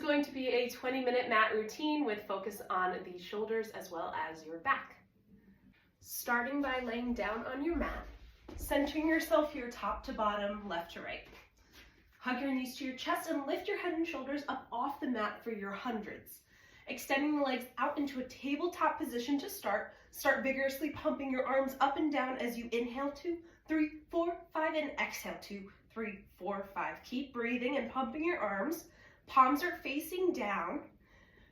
going to be a 20-minute mat routine with focus on the shoulders as well as your back. Starting by laying down on your mat, centering yourself here top to bottom, left to right. Hug your knees to your chest and lift your head and shoulders up off the mat for your hundreds. Extending the legs out into a tabletop position to start. Start vigorously pumping your arms up and down as you inhale 2, 3, 4, 5, and exhale 2, 3, 4, 5. Keep breathing and pumping your arms. Palms are facing down.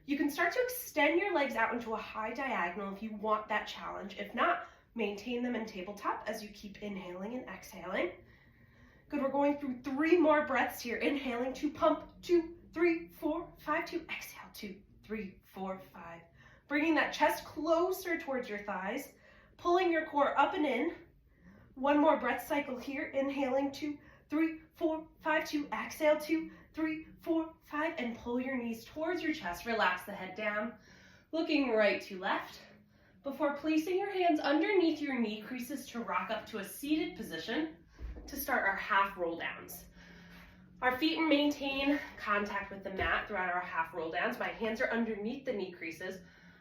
You can start to extend your legs out into a high diagonal if you want that challenge. If not, maintain them in tabletop as you keep inhaling and exhaling. Good, we're going through 3 more breaths here. Inhaling to pump, 2, 3, 4, 5, 2, exhale, 2, 3, 4, 5. Bringing that chest closer towards your thighs, pulling your core up and in. 1 more breath cycle here. Inhaling 2, 3, 4, 5, 2, exhale 2, 3, 4, 5, and pull your knees towards your chest. Relax the head down, looking right to left, before placing your hands underneath your knee creases to rock up to a seated position to start our half roll downs. Our feet maintain contact with the mat throughout our half roll downs. My hands are underneath the knee creases.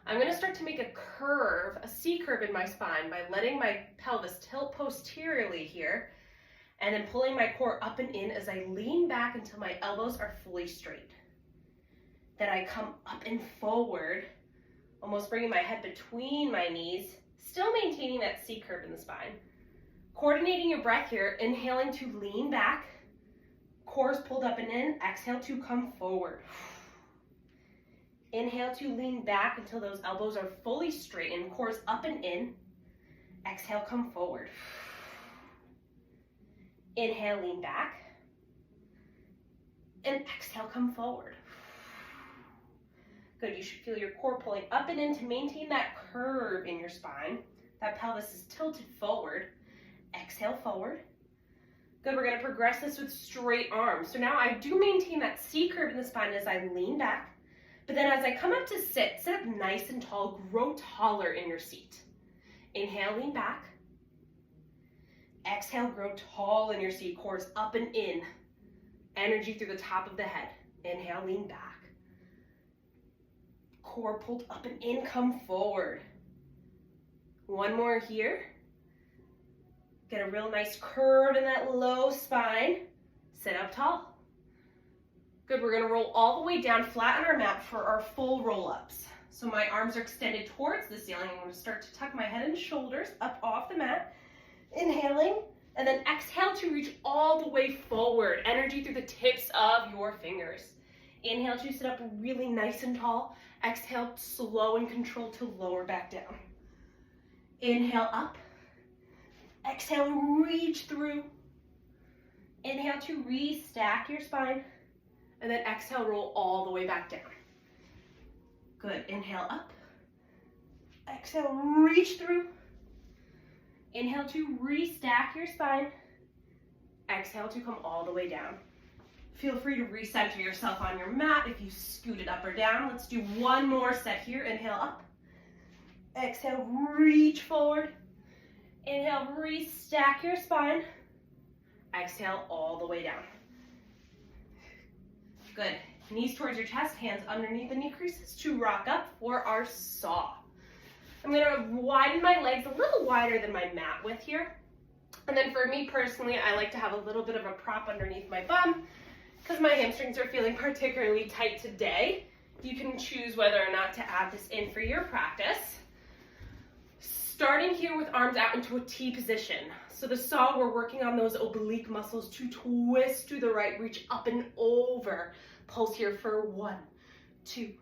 I'm going to start to make a curve, a C curve in my spine by letting my pelvis tilt posteriorly here, and then pulling my core up and in as I lean back until my elbows are fully straight. Then I come up and forward, almost bringing my head between my knees, still maintaining that C curve in the spine. Coordinating your breath here, inhaling to lean back, core's pulled up and in, exhale to come forward. Inhale to lean back until those elbows are fully straightened, core's up and in, exhale, come forward. Inhale, lean back, and exhale, come forward. Good, you should feel your core pulling up and in to maintain that curve in your spine. That pelvis is tilted forward. Exhale, forward. Good, we're gonna progress this with straight arms. So now I do maintain that C curve in the spine as I lean back, but then as I come up to sit up nice and tall, grow taller in your seat. Inhale, lean back. Exhale, grow tall in your seat, core's up and in. Energy through the top of the head. Inhale, lean back. Core pulled up and in, come forward. 1 more here. Get a real nice curve in that low spine. Sit up tall. Good, we're gonna roll all the way down flat on our mat for our full roll-ups. So my arms are extended towards the ceiling. I'm gonna start to tuck my head and shoulders up off the mat. Inhaling, and then exhale to reach all the way forward. Energy through the tips of your fingers. Inhale to sit up really nice and tall. Exhale, slow and controlled to lower back down. Inhale up. Exhale, reach through. Inhale to restack your spine. And then exhale, roll all the way back down. Good, inhale up. Exhale, reach through. Inhale to restack your spine. Exhale to come all the way down. Feel free to recenter yourself on your mat if you scoot it up or down. Let's do 1 more set here. Inhale up. Exhale, reach forward. Inhale, restack your spine. Exhale, all the way down. Good. Knees towards your chest, hands underneath the knee creases to rock up for our saw. I'm going to widen my legs a little wider than my mat width here. And then for me personally, I like to have a little bit of a prop underneath my bum because my hamstrings are feeling particularly tight today. You can choose whether or not to add this in for your practice. Starting here with arms out into a T position. So the saw, we're working on those oblique muscles to twist to the right, reach up and over. Pulse here for 1, 2,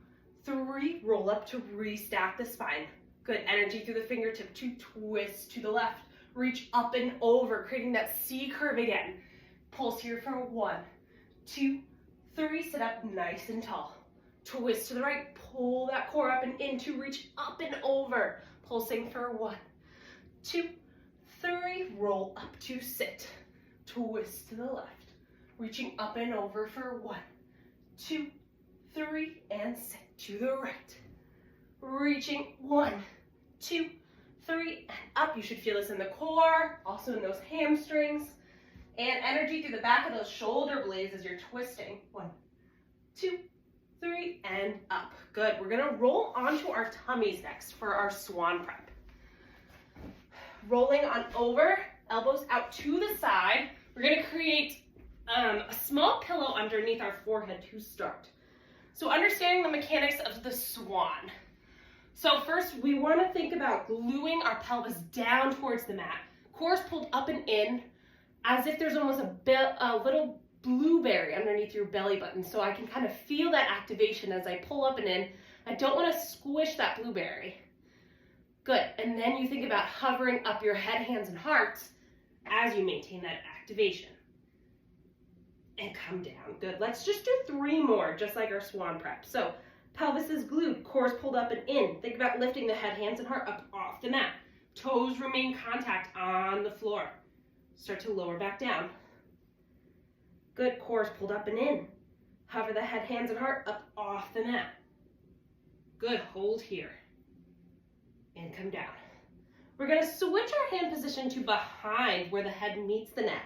3, roll up to restack the spine. Good, energy through the fingertip to twist to the left, reach up and over, creating that C curve again. Pulse here for 1, 2, 3, sit up nice and tall. Twist to the right, pull that core up and in to reach up and over. Pulsing for 1, 2, 3, roll up to sit. Twist to the left, reaching up and over for 1, 2, 3, and sit to the right. Reaching 1, 2, 3, and up. You should feel this in the core, also in those hamstrings, and energy through the back of those shoulder blades as you're twisting. 1, 2, 3, and up. Good. We're going to roll onto our tummies next for our swan prep. Rolling on over, elbows out to the side. We're going to create a small pillow underneath our forehead to start. So understanding the mechanics of the swan. So first, we want to think about gluing our pelvis down towards the mat. Cores pulled up and in, as if there's almost a little blueberry underneath your belly button. So I can kind of feel that activation as I pull up and in. I don't want to squish that blueberry. Good. And then you think about hovering up your head, hands, and heart as you maintain that activation. And come down. Good. Let's just do 3 more, just like our swan prep. So pelvis is glued, cores pulled up and in. Think about lifting the head, hands, and heart up off the mat. Toes remain contact on the floor. Start to lower back down. Good. Cores pulled up and in. Hover the head, hands, and heart up off the mat. Good. Hold here. And come down. We're going to switch our hand position to behind where the head meets the neck.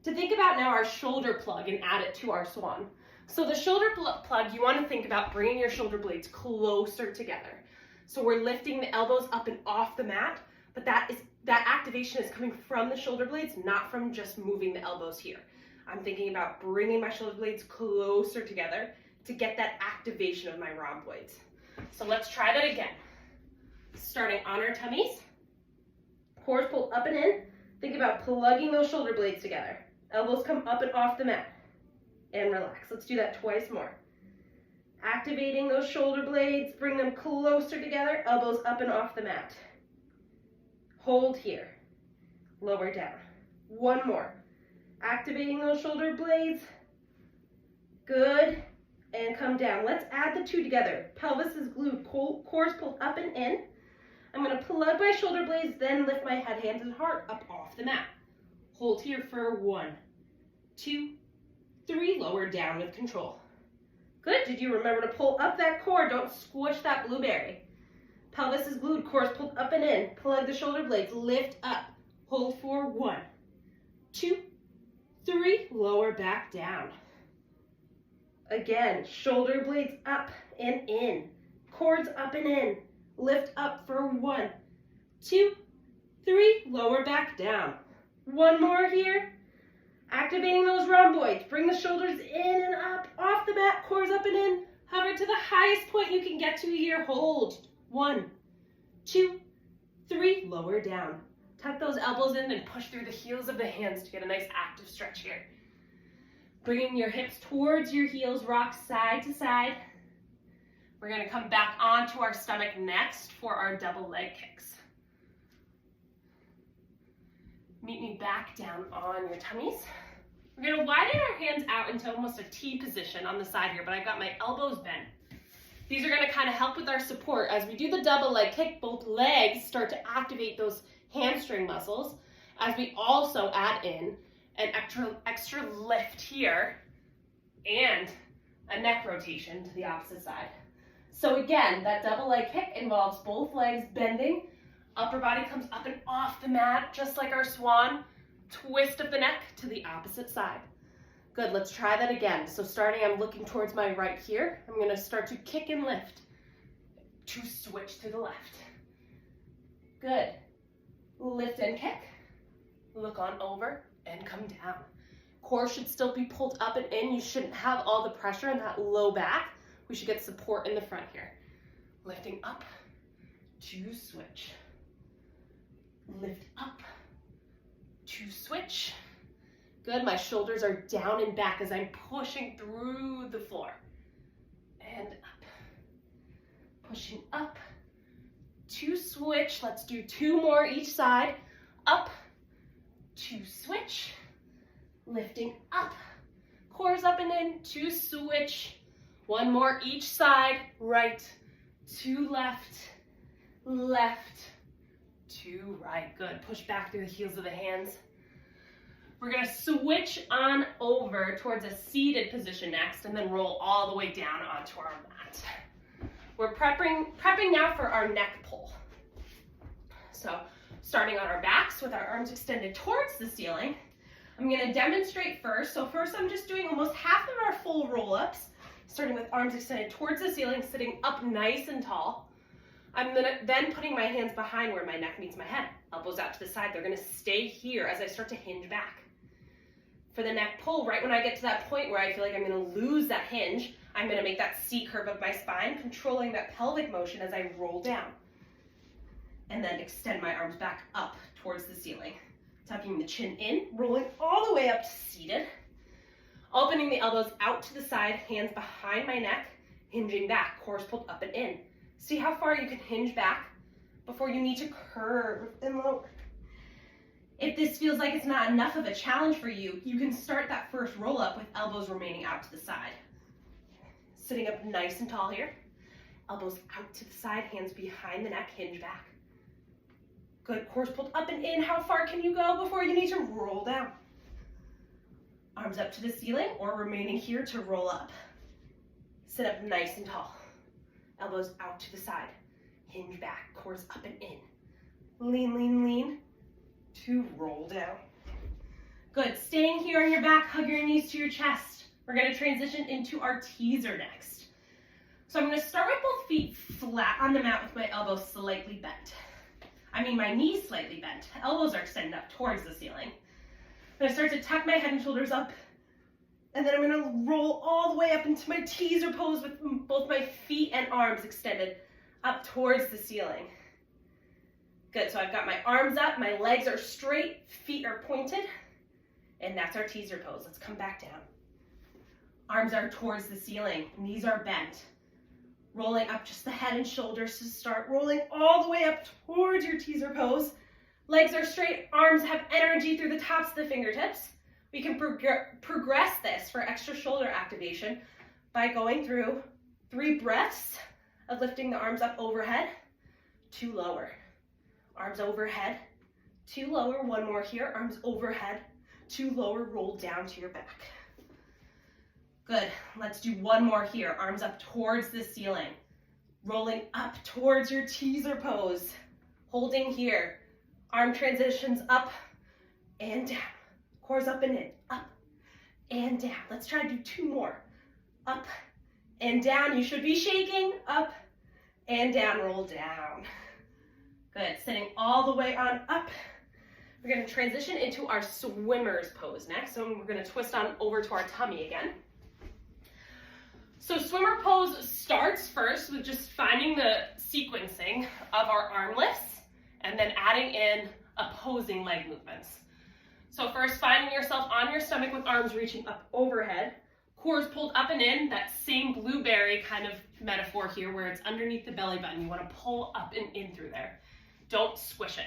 To think about now our shoulder plug and add it to our swan. So the shoulder plug, you want to think about bringing your shoulder blades closer together. So we're lifting the elbows up and off the mat, but that activation is coming from the shoulder blades, not from just moving the elbows here. I'm thinking about bringing my shoulder blades closer together to get that activation of my rhomboids. So let's try that again. Starting on our tummies, cores pulled up and in. Think about plugging those shoulder blades together. Elbows come up and off the mat. And relax. Let's do that twice more. Activating those shoulder blades, bring them closer together, elbows up and off the mat. Hold here. Lower down. 1 more. Activating those shoulder blades. Good. And come down. Let's add the 2 together. Pelvis is glued, cores pulled up and in. I'm going to plug my shoulder blades, then lift my head, hands, and heart up off the mat. Hold here for 1, 2, 3. Lower down with control. Good. Did you remember to pull up that core? Don't squish that blueberry. Pelvis is glued, cores pulled up and in. Plug the shoulder blades, lift up. Hold for 1, 2, 3. Lower back down. Again, shoulder blades up and in. Cores up and in. Lift up for 1, 2, 3. Lower back down. 1 more here. Activating those rhomboids. Bring the shoulders in and up, off the mat, cores up and in. Hover to the highest point you can get to here. Hold. 1, 2, 3. Lower down. Tuck those elbows in and push through the heels of the hands to get a nice active stretch here. Bringing your hips towards your heels, rock side to side. We're going to come back onto our stomach next for our double leg kicks. Meet me back down on your tummies. We're going to widen our hands out into almost a T position on the side here, but I've got my elbows bent. These are going to kind of help with our support. As we do the double leg kick, both legs start to activate those hamstring muscles, as we also add in an extra lift here and a neck rotation to the opposite side. So again, that double leg kick involves both legs bending. Upper body comes up and off the mat, just like our swan. Twist of the neck to the opposite side. Good, let's try that again. So starting, I'm looking towards my right here. I'm going to start to kick and lift to switch to the left. Good. Lift and kick. Look on over and come down. Core should still be pulled up and in. You shouldn't have all the pressure in that low back. We should get support in the front here. Lifting up to switch. Lift up to switch. Good, my shoulders are down and back as I'm pushing through the floor. And up. Pushing up to switch. Let's do 2 more each side. Up to switch. Lifting up. Cores up and in to switch. 1 more each side. Right to left. Left to right. Good. Push back through the heels of the hands. We're going to switch on over towards a seated position next and then roll all the way down onto our mat. We're prepping now for our neck pull. So starting on our backs with our arms extended towards the ceiling. I'm going to demonstrate first. So first I'm just doing almost half of our full roll-ups. Starting with arms extended towards the ceiling, sitting up nice and tall. I'm then putting my hands behind where my neck meets my head. Elbows out to the side. They're gonna stay here as I start to hinge back. For the neck pull, right when I get to that point where I feel like I'm gonna lose that hinge, I'm gonna make that C curve of my spine, controlling that pelvic motion as I roll down. And then extend my arms back up towards the ceiling. Tucking the chin in, rolling all the way up to seated. Opening the elbows out to the side, hands behind my neck, hinging back, core pulled up and in. See how far you can hinge back before you need to curve and lower. If this feels like it's not enough of a challenge for you, you can start that first roll up with elbows remaining out to the side. Sitting up nice and tall here. Elbows out to the side, hands behind the neck, hinge back. Good, core pulled up and in. How far can you go before you need to roll down? Arms up to the ceiling or remaining here to roll up. Sit up nice and tall. Elbows out to the side. Hinge back, cores up and in. Lean, lean, lean to roll down. Good, staying here on your back, hug your knees to your chest. We're gonna transition into our teaser next. So I'm gonna start with both feet flat on the mat with my elbows slightly bent. My knees slightly bent. Elbows are extended up towards the ceiling. I'm gonna start to tuck my head and shoulders up, and then I'm gonna roll all the way up into my teaser pose with both my feet and arms extended up towards the ceiling. Good, so I've got my arms up, my legs are straight, feet are pointed, and that's our teaser pose. Let's come back down. Arms are towards the ceiling, knees are bent. Rolling up just the head and shoulders to start, rolling all the way up towards your teaser pose. Legs are straight, arms have energy through the tops of the fingertips. We can progress this for extra shoulder activation by going through 3 breaths of lifting the arms up overhead, 2 lower. Arms overhead, 2 lower, 1 more here. Arms overhead, 2 lower, roll down to your back. Good, let's do 1 more here. Arms up towards the ceiling. Rolling up towards your teaser pose. Holding here. Arm transitions up and down. Cores up and in, up and down. Let's try to do 2 more. Up and down. You should be shaking. Up and down, roll down. Good, sitting all the way on up. We're gonna transition into our swimmer's pose next. So we're gonna twist on over to our tummy again. So swimmer pose starts first with just finding the sequencing of our arm lifts and then adding in opposing leg movements. So first, finding yourself on your stomach with arms reaching up overhead, cores pulled up and in, that same blueberry kind of metaphor here where it's underneath the belly button. You want to pull up and in through there. Don't squish it.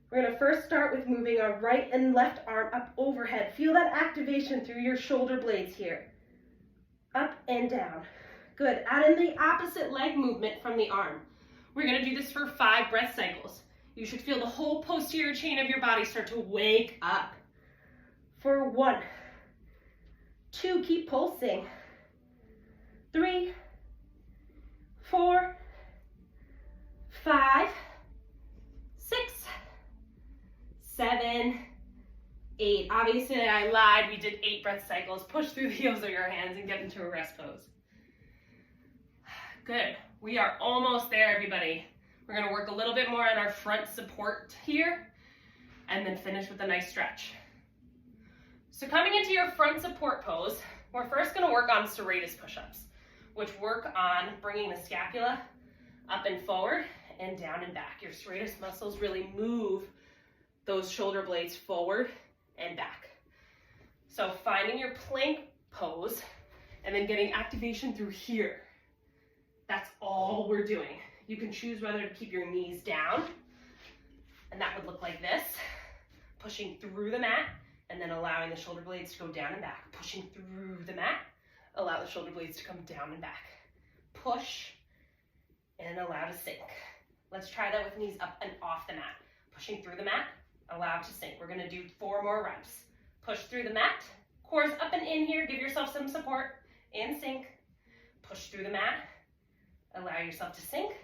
We're going to first start with moving our right and left arm up overhead. Feel that activation through your shoulder blades here. Up and down. Good. Add in the opposite leg movement from the arm. We're going to do this for 5 breath cycles. You should feel the whole posterior chain of your body start to wake up. For 1, 2, keep pulsing. 3, 4, 5, 6, 7, 8. Obviously, I lied. We did 8 breath cycles. Push through the heels of your hands and get into a rest pose. Good. We are almost there, everybody. We're going to work a little bit more on our front support here and then finish with a nice stretch. So coming into your front support pose, we're first going to work on serratus push-ups, which work on bringing the scapula up and forward and down and back. Your serratus muscles really move those shoulder blades forward and back. So finding your plank pose and then getting activation through here. That's all we're doing. You can choose whether to keep your knees down, and that would look like this. Pushing through the mat, and then allowing the shoulder blades to go down and back. Pushing through the mat, allow the shoulder blades to come down and back. Push, and allow to sink. Let's try that with knees up and off the mat. Pushing through the mat, allow to sink. We're gonna do 4 more reps. Push through the mat, cores up and in here, give yourself some support, and sink. Push through the mat, allow yourself to sink.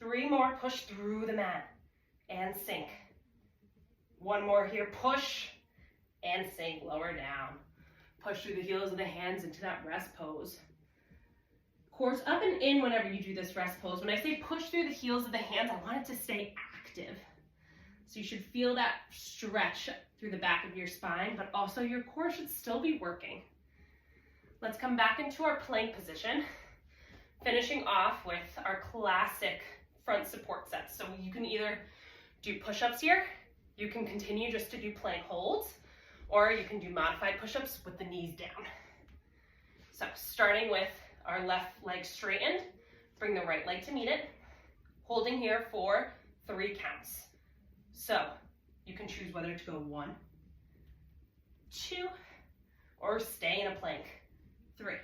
3 more, push through the mat and sink. 1 more here, push and sink, lower down. Push through the heels of the hands into that rest pose. Cores up and in whenever you do this rest pose. When I say push through the heels of the hands, I want it to stay active. So you should feel that stretch through the back of your spine, but also your core should still be working. Let's come back into our plank position, finishing off with our classic front support sets. So you can either do push-ups here, you can continue just to do plank holds, or you can do modified push-ups with the knees down. So starting with our left leg straightened, bring the right leg to meet it, holding here for 3 counts. So you can choose whether to go 1, 2, or stay in a plank. 3.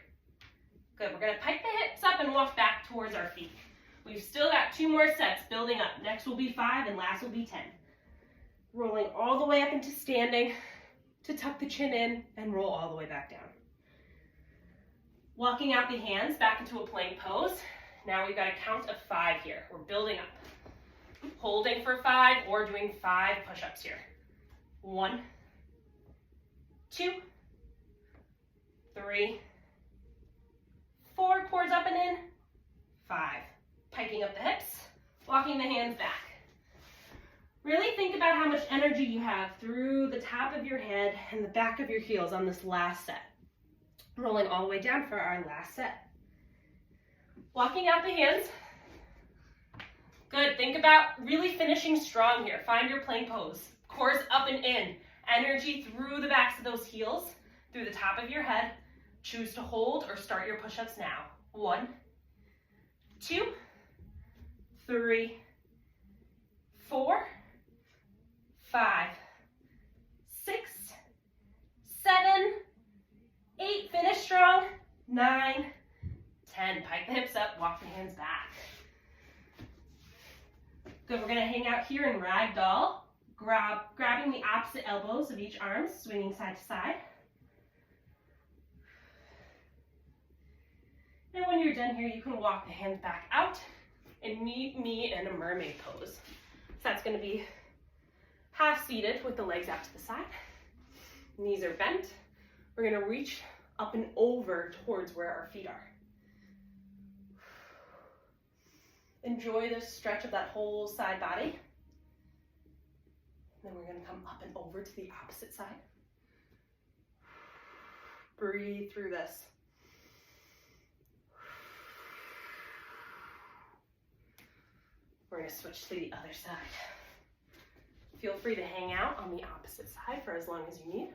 Good, we're gonna pike the hips up and walk back towards our feet. We've still got 2 more sets building up. Next will be 5 and last will be 10. Rolling all the way up into standing to tuck the chin in and roll all the way back down. Walking out the hands back into a plank pose. Now we've got a count of 5 here. We're building up. Holding for 5 or doing 5 push-ups here. 1, 2, 3, 4, cores up and in, 5. Piking up the hips, walking the hands back. Really think about how much energy you have through the top of your head and the back of your heels on this last set. Rolling all the way down for our last set. Walking out the hands. Good, think about really finishing strong here. Find your plank pose. Cores up and in. Energy through the backs of those heels, through the top of your head. Choose to hold or start your push-ups now. 1, 2, 3, 4, 5, 6, 7, 8, finish strong, 9, 10. Pike the hips up, walk the hands back. Good, we're gonna hang out here in ragdoll, grabbing the opposite elbows of each arm, swinging side to side. And when you're done here, you can walk the hands back out and meet me in a mermaid pose. So that's gonna be half seated with the legs out to the side. Knees are bent. We're gonna reach up and over towards where our feet are. Enjoy the stretch of that whole side body. Then we're gonna come up and over to the opposite side. Breathe through this. We're gonna switch to the other side. Feel free to hang out on the opposite side for as long as you need.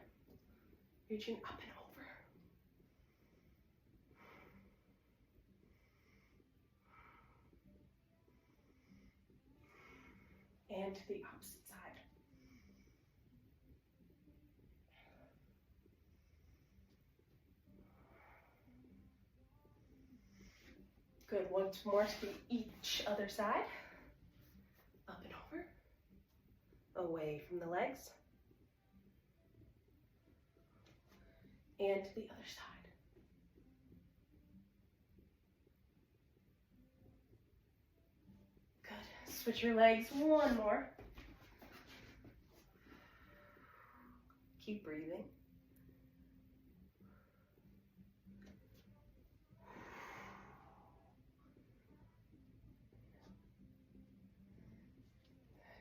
Reaching up and over. And to the opposite side. Good, once more to each other side. Up and over. Away from the legs. And to the other side. Good. Switch your legs one more. Keep breathing.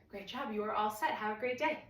Great job. You are all set. Have a great day.